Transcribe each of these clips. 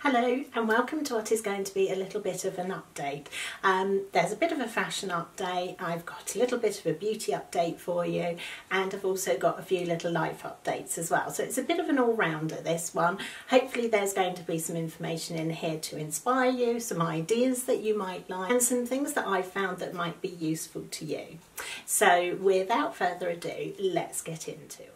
Hello and welcome to what is going to be a little bit of an update. There's a bit of a fashion update, I've got a little bit of a beauty update for you, and I've also got a few little life updates as well. So it's a bit of an all-rounder, this one. Hopefully there's going to be some information in here to inspire you, some ideas that you might like, and some things that I've found that might be useful to you. So without further ado, let's get into it.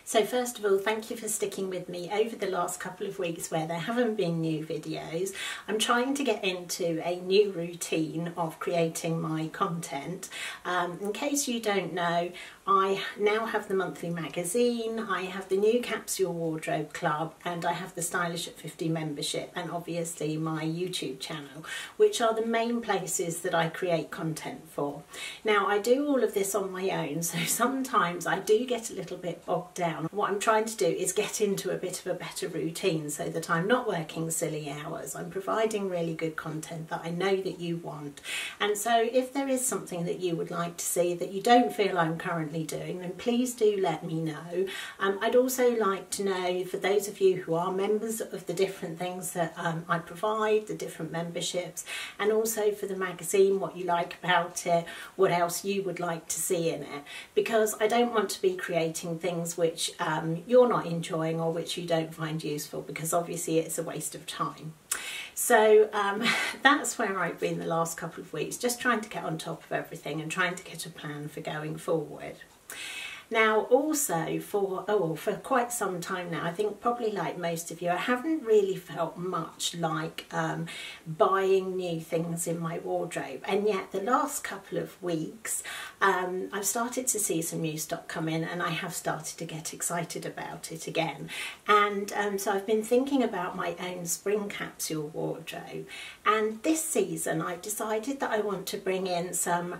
So first of all, thank you for sticking with me over the last couple of weeks where there haven't been new videos. I'm trying to get into a new routine of creating my content. In case you don't know, I now have the monthly magazine, I have the new Capsule Wardrobe Club, and I have the Stylish at 50 membership, and obviously my YouTube channel, which are the main places that I create content for. Now I do all of this on my own, so sometimes I do get a little bit bogged down. What I'm trying to do is get into a bit of a better routine so that I'm not working silly hours. I'm providing really good content that I know that you want. And so if there is something that you would like to see that you don't feel I'm currently doing, then please do let me know. I'd also like to know, for those of you who are members, of the different things that I provide, the different memberships, and also for the magazine, what you like about it, what else you would like to see in it, because I don't want to be creating things which you're not enjoying or which you don't find useful, because obviously it's a waste of time. So that's where I've been the last couple of weeks, just trying to get on top of everything and trying to get a plan for going forward. Now also for quite some time now, I think probably like most of you, I haven't really felt much like buying new things in my wardrobe, and yet the last couple of weeks I've started to see some new stock come in, and I have started to get excited about it again. And so I've been thinking about my own spring capsule wardrobe, and this season I've decided that I want to bring in some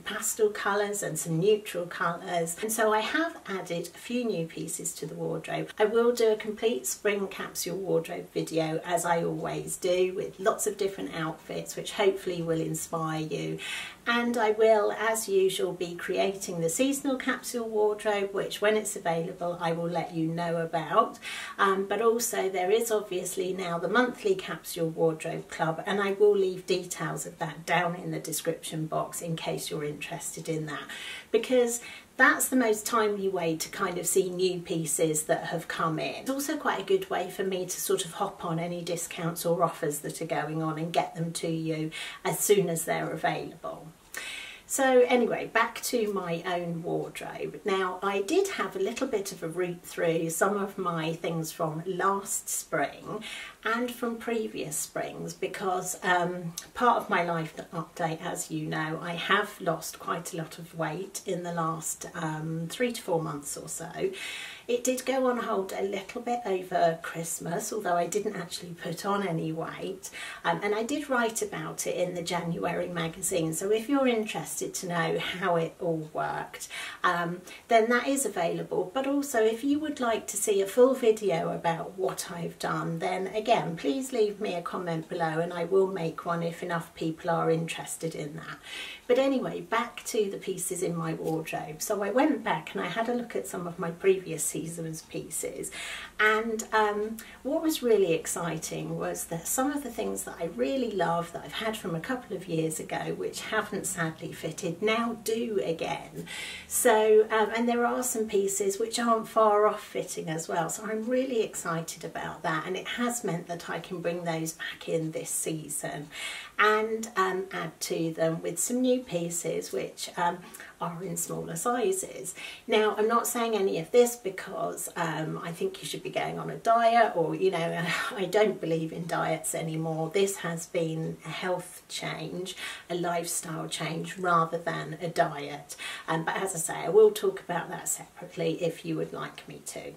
pastel colours and some neutral colours, and so I have added a few new pieces to the wardrobe. I will do a complete spring capsule wardrobe video, as I always do, with lots of different outfits which hopefully will inspire you. And I will, as usual, be creating the seasonal capsule wardrobe, which when it's available I will let you know about. But also there is obviously now the monthly capsule wardrobe club, and I will leave details of that down in the description box in case you're interested in that, because that's the most timely way to kind of see new pieces that have come in. It's also quite a good way for me to sort of hop on any discounts or offers that are going on and get them to you as soon as they're available. So anyway, back to my own wardrobe. Now I did have a little bit of a route through some of my things from last spring and from previous springs, because part of my life update, as you know, I have lost quite a lot of weight in the last 3 to 4 months or so. It did go on hold a little bit over Christmas, although I didn't actually put on any weight, and I did write about it in the January magazine, so if you're interested to know how it all worked, then that is available. But also if you would like to see a full video about what I've done, then again please leave me a comment below and I will make one if enough people are interested in that. But anyway, back to the pieces in my wardrobe. So I went back and I had a look at some of my previous season's pieces, and what was really exciting was that some of the things that I really love, that I've had from a couple of years ago, which haven't sadly fitted, now do again. So and there are some pieces which aren't far off fitting as well, so I'm really excited about that, and it has meant that I can bring those back in this season and add to them with some new pieces which are in smaller sizes. Now I'm not saying any of this because I think you should be going on a diet, or you know, I don't believe in diets anymore. This has been a health change, a lifestyle change rather than a diet, but as I say, I will talk about that separately if you would like me to.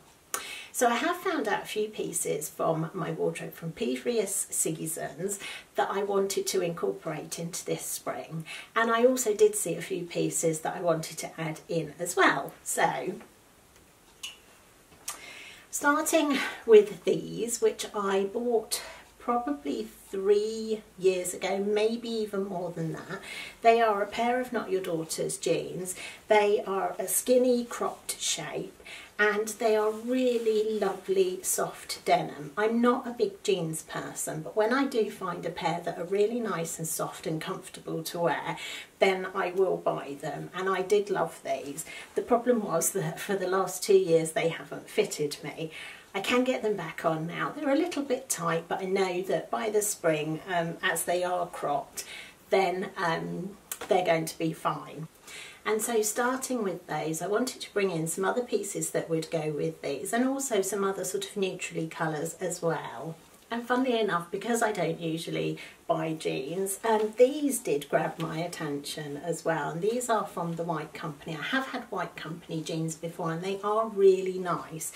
So I have found out a few pieces from my wardrobe from previous seasons that I wanted to incorporate into this spring, and I also did see a few pieces that I wanted to add in as well. So starting with these, which I bought probably 3 years ago, maybe even more than that. They are a pair of Not Your Daughter's jeans. They are a skinny cropped shape, and they are really lovely soft denim. I'm not a big jeans person, but when I do find a pair that are really nice and soft and comfortable to wear, then I will buy them, and I did love these. The problem was that for the last 2 years they haven't fitted me. I can get them back on now. They're a little bit tight, but I know that by the spring, as they are cropped, then they're going to be fine. And so starting with those, I wanted to bring in some other pieces that would go with these, and also some other sort of neutrally colours as well. And funnily enough, because I don't usually buy jeans, these did grab my attention as well. And these are from the White Company. I have had White Company jeans before, and they are really nice.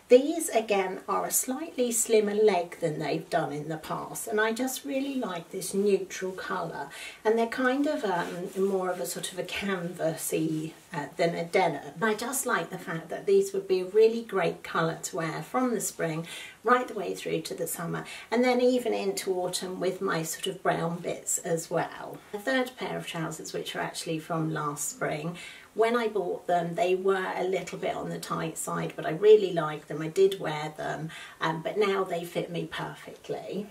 These again are a slightly slimmer leg than they've done in the past, and I just really like this neutral colour. And they're kind of more of a sort of a canvasy than a denim. And I just like the fact that these would be a really great colour to wear from the spring right the way through to the summer, and then even into autumn with my sort of brown bits as well. The third pair of trousers, which are actually from last spring, when I bought them they were a little bit on the tight side, but I really like them. I did wear them, but now they fit me perfectly.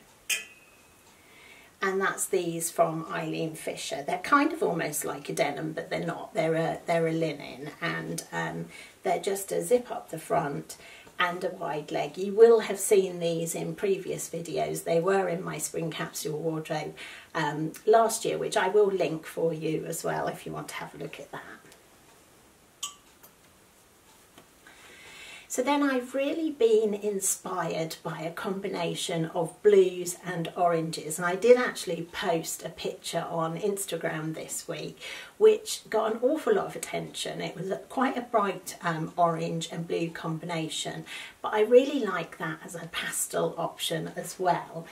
And that's these from Eileen Fisher. They're kind of almost like a denim, but they're not. They're a linen, and they're just a zip up the front and a wide leg. You will have seen these in previous videos. They were in my Spring Capsule Wardrobe last year, which I will link for you as well if you want to have a look at that. So then I've really been inspired by a combination of blues and oranges, and I did actually post a picture on Instagram this week which got an awful lot of attention. It was quite a bright orange and blue combination, but I really like that as a pastel option as well.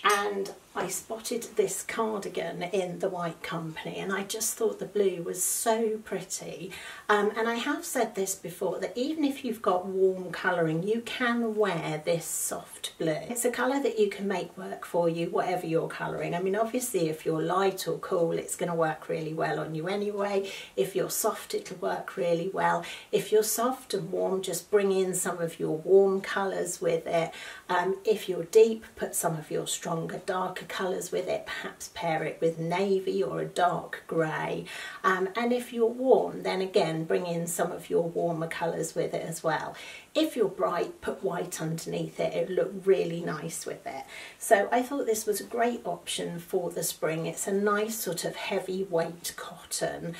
And I spotted this cardigan in the White Company, and I just thought the blue was so pretty. And I have said this before, that even if you've got warm colouring, you can wear this soft blue. It's a colour that you can make work for you, whatever you're colouring. I mean, obviously if you're light or cool, it's going to work really well on you anyway. If you're soft, it'll work really well. If you're soft and warm, just bring in some of your warm colours with it. If you're deep, put some of your stronger, darker colours with it. Perhaps pair it with navy or a dark grey. And if you're warm, then again bring in some of your warmer colours with it as well. If you're bright, put white underneath it. It'll look really nice with it. So I thought this was a great option for the spring. It's a nice sort of heavyweight cotton.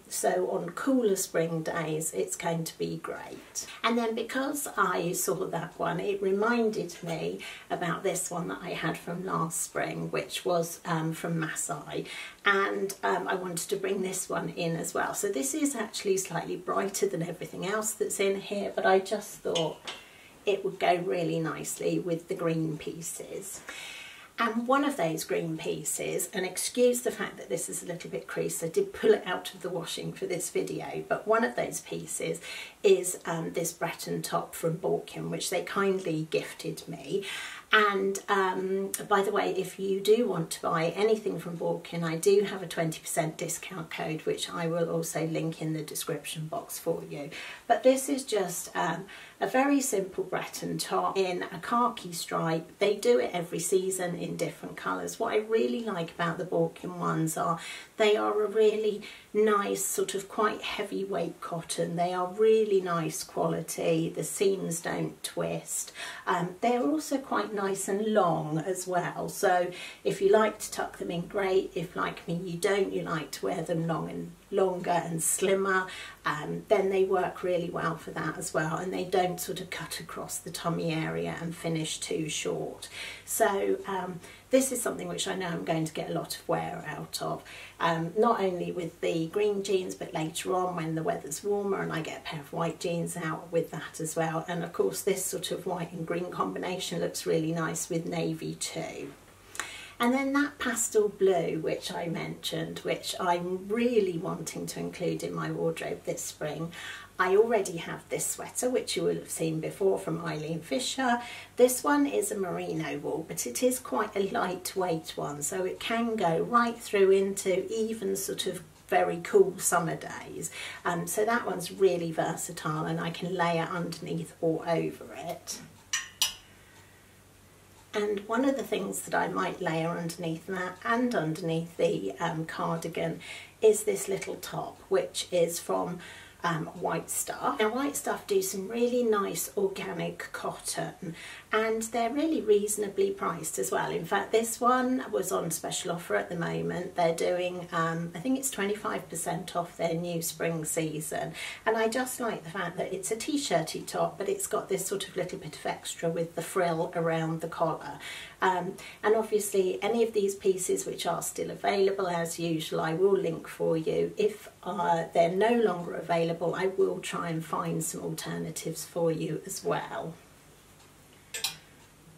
So on cooler spring days, it's going to be great. And then because I saw that one, it reminded me about this one that I had from last spring, which was from Masai. And I wanted to bring this one in as well. So this is actually slightly brighter than everything else that's in here, but I just thought it would go really nicely with the green pieces. And one of those green pieces, and excuse the fact that this is a little bit creased, I did pull it out of the washing for this video, but one of those pieces is this Breton top from Borkin, which they kindly gifted me. And by the way, if you do want to buy anything from Borkin, I do have a 20% discount code, which I will also link in the description box for you. But this is just a very simple Breton top in a khaki stripe. They do it every season in different colours. What I really like about the Borkin ones are they are a really nice sort of quite heavyweight cotton. They are really nice quality. The seams don't twist. They're also quite nice and long as well. So if you like to tuck them in, great. If like me you don't, you like to wear them longer and slimmer, then they work really well for that as well, and they don't sort of cut across the tummy area and finish too short. So this is something which I know I'm going to get a lot of wear out of, not only with the green jeans, but later on when the weather's warmer and I get a pair of white jeans out with that as well. And of course this sort of white and green combination looks really nice with navy too. And then that pastel blue, which I mentioned, which I'm really wanting to include in my wardrobe this spring. I already have this sweater, which you will have seen before, from Eileen Fisher. This one is a merino wool, but it is quite a lightweight one, so it can go right through into even sort of very cool summer days. So that one's really versatile, and I can layer underneath or over it. And one of the things that I might layer underneath that and underneath the cardigan is this little top, which is from White Stuff. Now White Stuff do some really nice organic cotton, and they're really reasonably priced as well. In fact, this one was on special offer at the moment. They're doing, I think it's 25% off their new spring season, and I just like the fact that it's a t-shirty top, but it's got this sort of little bit of extra with the frill around the collar. And obviously any of these pieces which are still available, as usual, I will link for you. If they're no longer available, I will try and find some alternatives for you as well.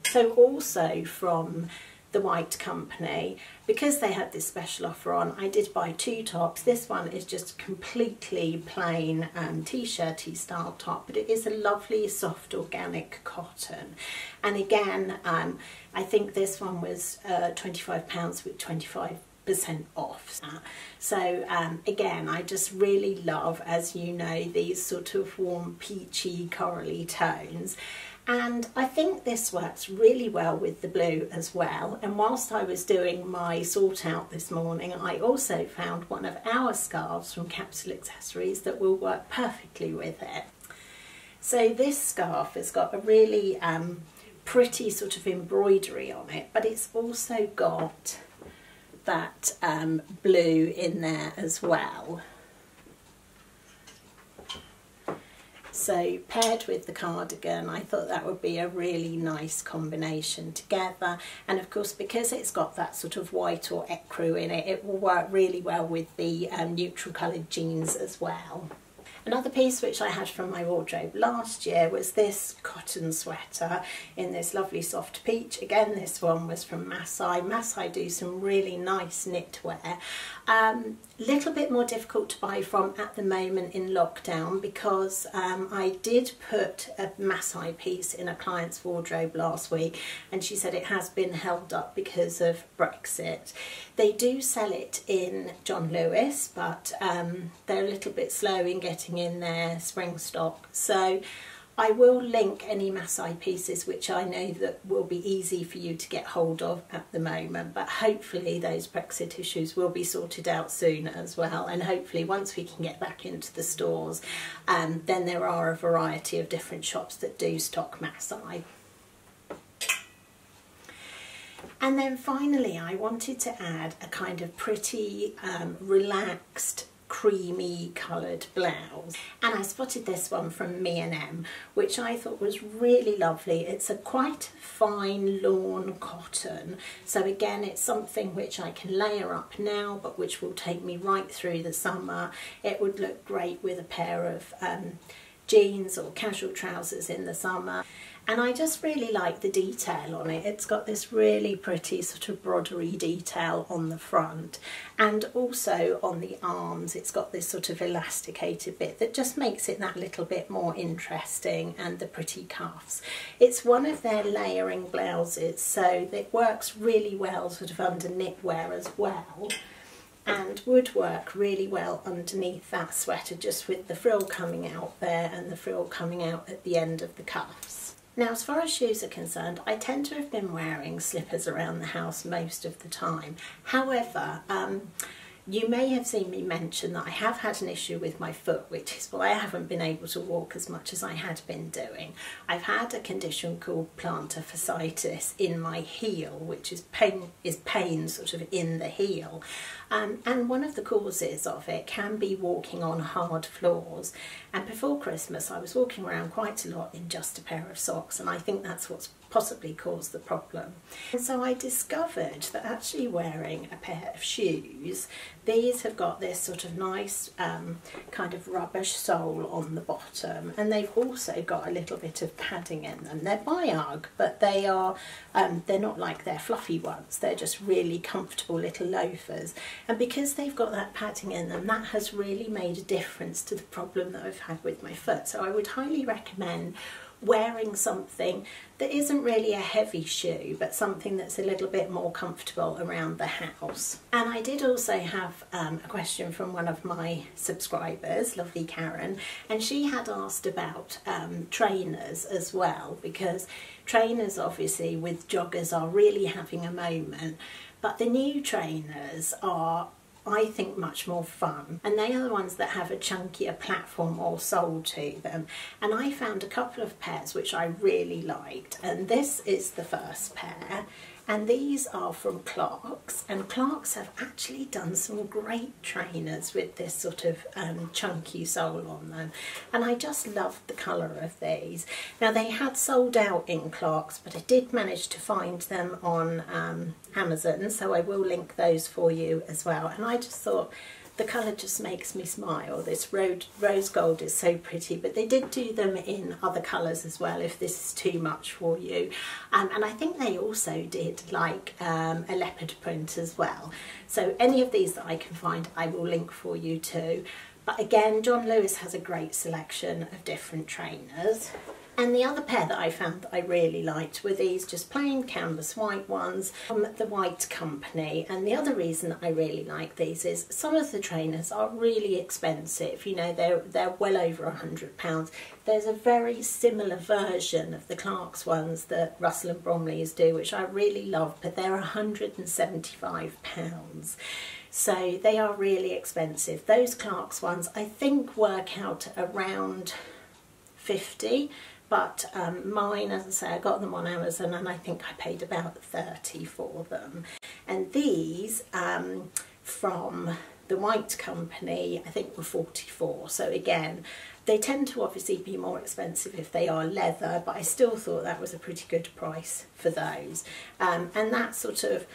So also from the White Company, because they had this special offer on, I did buy two tops. This one is just completely plain t-shirty style top, but it is a lovely soft organic cotton. And again, I think this one was £25 with 25% off. So again, I just really love, as you know, these sort of warm peachy corally tones. And I think this works really well with the blue as well. And whilst I was doing my sort out this morning, I also found one of our scarves from Capsule Accessories that will work perfectly with it. So this scarf has got a really pretty sort of embroidery on it, but it's also got that blue in there as well. So paired with the cardigan, I thought that would be a really nice combination together. And of course, because it's got that sort of white or ecru in it, it will work really well with the neutral coloured jeans as well. Another piece which I had from my wardrobe last year was this cotton sweater in this lovely soft peach. Again, this one was from Masai. Masai do some really nice knitwear. Little bit more difficult to buy from at the moment in lockdown, because I did put a Masai piece in a client's wardrobe last week, and she said it has been held up because of Brexit. They do sell it in John Lewis, but they're a little bit slow in getting in their spring stock. So I will link any Masai pieces which I know that will be easy for you to get hold of at the moment, but hopefully those Brexit issues will be sorted out soon as well, and hopefully once we can get back into the stores, then there are a variety of different shops that do stock Masai. And then finally I wanted to add a kind of pretty relaxed creamy coloured blouse, and I spotted this one from M&M, which I thought was really lovely. It's a quite fine lawn cotton, so again it's something which I can layer up now but which will take me right through the summer. It would look great with a pair of jeans or casual trousers in the summer. And I just really like the detail on it. It's got this really pretty sort of broderie detail on the front, and also on the arms it's got this sort of elasticated bit that just makes it that little bit more interesting, and the pretty cuffs. It's one of their layering blouses, so it works really well sort of under knitwear as well, and would work really well underneath that sweater, just with the frill coming out there and the frill coming out at the end of the cuffs. Now, as far as shoes are concerned, I tend to have been wearing slippers around the house most of the time. However, you may have seen me mention that I have had an issue with my foot, which is why I haven't been able to walk as much as I had been doing. I've had a condition called plantar fasciitis in my heel, which is pain sort of in the heel. And one of the causes of it can be walking on hard floors. And before Christmas I was walking around quite a lot in just a pair of socks, and I think that's what's possibly caused the problem. And so I discovered that actually wearing a pair of shoes, these have got this sort of nice kind of rubbish sole on the bottom, and they've also got a little bit of padding in them. They're by UGG, but they are they're not like their fluffy ones. They're just really comfortable little loafers, and because they've got that padding in them, that has really made a difference to the problem that I've had with my foot. So I would highly recommend wearing something that isn't really a heavy shoe, but something that's a little bit more comfortable around the house. And I did also have a question from one of my subscribers, lovely Karen, and she had asked about trainers as well, because trainers obviously with joggers are really having a moment, but the new trainers are, I think, much more fun, and they are the ones that have a chunkier platform or sole to them. And I found a couple of pairs which I really liked, and this is the first pair, and these are from Clarks, and Clarks have actually done some great trainers with this sort of chunky sole on them, and I just loved the colour of these. Now they had sold out in Clarks, but I did manage to find them on Amazon, so I will link those for you as well. And I just thought the colour just makes me smile. This rose gold is so pretty, but they did do them in other colours as well if this is too much for you. And I think they also did like a leopard print as well. So any of these that I can find, I will link for you too. But again, John Lewis has a great selection of different trainers. And the other pair that I found that I really liked were these just plain canvas white ones from the White Company. And the other reason that I really like these is some of the trainers are really expensive. You know, they're well over £100. There's a very similar version of the Clarks ones that Russell and Bromley's do, which I really love, but they're £175. So they are really expensive. Those Clarks ones I think work out around 50. But mine, as I say, I got them on Amazon and I think I paid about 30 for them. And these from the White Company, I think were 44. So again, they tend to obviously be more expensive if they are leather, but I still thought that was a pretty good price for those. And that sort of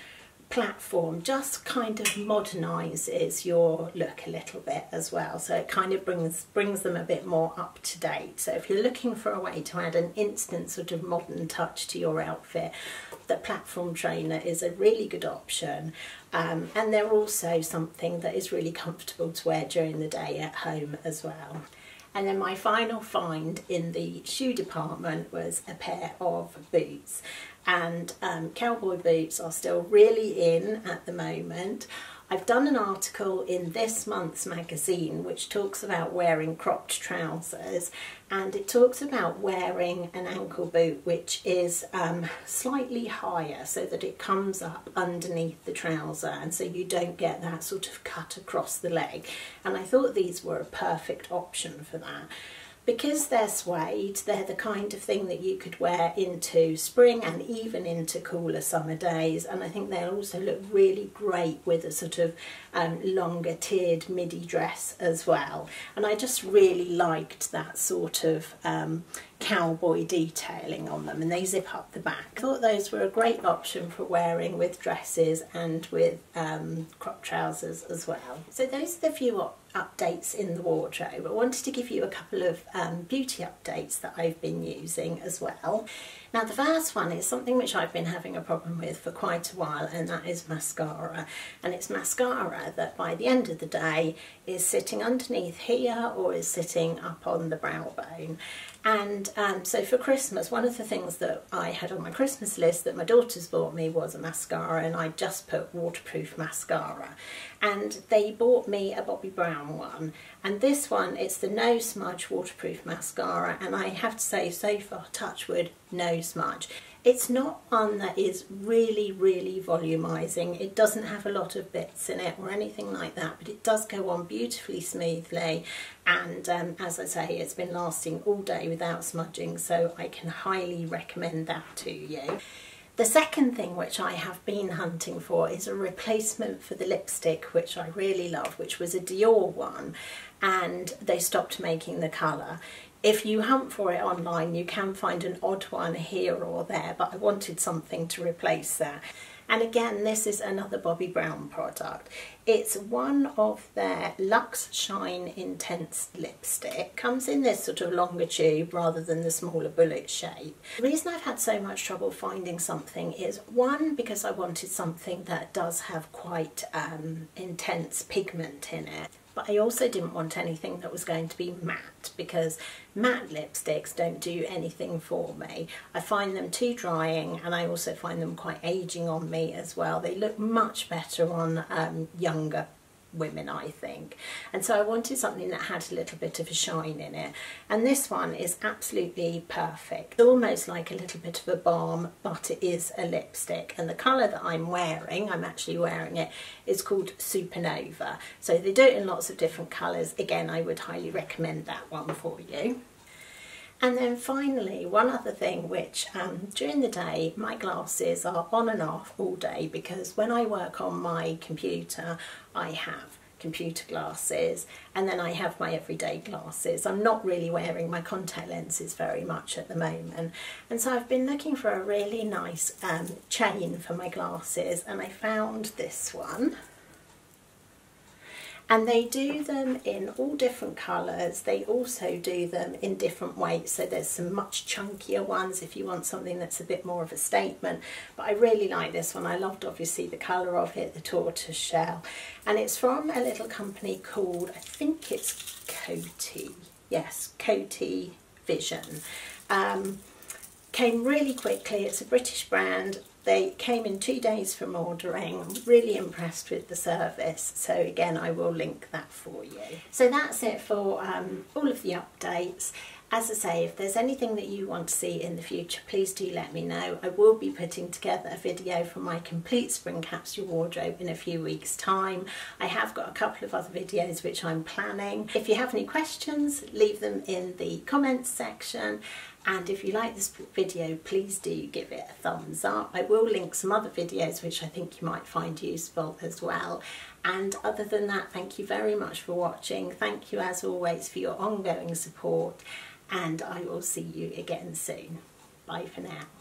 platform just kind of modernises your look a little bit as well, so it kind of brings them a bit more up to date. So if you're looking for a way to add an instant sort of modern touch to your outfit, the platform trainer is a really good option, and they're also something that is really comfortable to wear during the day at home as well. And then my final find in the shoe department was a pair of boots. And cowboy boots are still really in at the moment. I've done an article in this month's magazine which talks about wearing cropped trousers, and it talks about wearing an ankle boot which is slightly higher so that it comes up underneath the trouser, and so you don't get that sort of cut across the leg. And I thought these were a perfect option for that. Because they're suede, they're the kind of thing that you could wear into spring and even into cooler summer days, and I think they'll also look really great with a sort of longer tiered midi dress as well. And I just really liked that sort of cowboy detailing on them, and they zip up the back. I thought those were a great option for wearing with dresses and with crop trousers as well. So those are the few updates in the wardrobe. I wanted to give you a couple of beauty updates that I've been using as well. Now the first one is something which I've been having a problem with for quite a while, and that is mascara. And it's mascara that by the end of the day is sitting underneath here or is sitting up on the brow bone. And so for Christmas, one of the things that I had on my Christmas list that my daughters bought me was a mascara, and I just put waterproof mascara. And they bought me a Bobbi Brown one, and this one, it's the No Smudge waterproof mascara, and I have to say, so far, touch wood, no smudge. It's not one that is really volumizing. It doesn't have a lot of bits in it or anything like that, but it does go on beautifully smoothly, and as I say, it's been lasting all day without smudging, so I can highly recommend that to you. The second thing which I have been hunting for is a replacement for the lipstick, which I really love, which was a Dior one, and they stopped making the colour. If you hunt for it online, you can find an odd one here or there, but I wanted something to replace that. And again, this is another Bobbi Brown product. It's one of their Luxe Shine Intense lipstick. Comes in this sort of longer tube rather than the smaller bullet shape. The reason I've had so much trouble finding something is, one, because I wanted something that does have quite intense pigment in it. but I also didn't want anything that was going to be matte, because matte lipsticks don't do anything for me. I find them too drying, and I also find them quite aging on me as well. They look much better on younger women, I think, and so I wanted something that had a little bit of a shine in it, and this one is absolutely perfect. It's almost like a little bit of a balm, but it is a lipstick, and the colour that I'm actually wearing it, is called Supernova. So they do it in lots of different colours. Again, I would highly recommend that one for you. And then finally, one other thing, which during the day my glasses are on and off all day, because when I work on my computer I have computer glasses and then I have my everyday glasses. I'm not really wearing my contact lenses very much at the moment, and so I've been looking for a really nice chain for my glasses, and I found this one. And they do them in all different colours. They also do them in different weights. So there's some much chunkier ones if you want something that's a bit more of a statement. But I really like this one. I loved obviously the colour of it, the tortoise shell. And it's from a little company called, I think it's Coty. Yes, Coty Vision. Came really quickly. It's a British brand. They came in 2 days from ordering. I'm really impressed with the service, so again I will link that for you. So that's it for all of the updates. As I say, if there's anything that you want to see in the future, please do let me know. I will be putting together a video for my complete spring capsule wardrobe in a few weeks' time. I have got a couple of other videos which I'm planning. If you have any questions, leave them in the comments section. And if you like this video, please do give it a thumbs up. I will link some other videos which I think you might find useful as well. And other than that, thank you very much for watching. Thank you as always for your ongoing support, and I will see you again soon. Bye for now.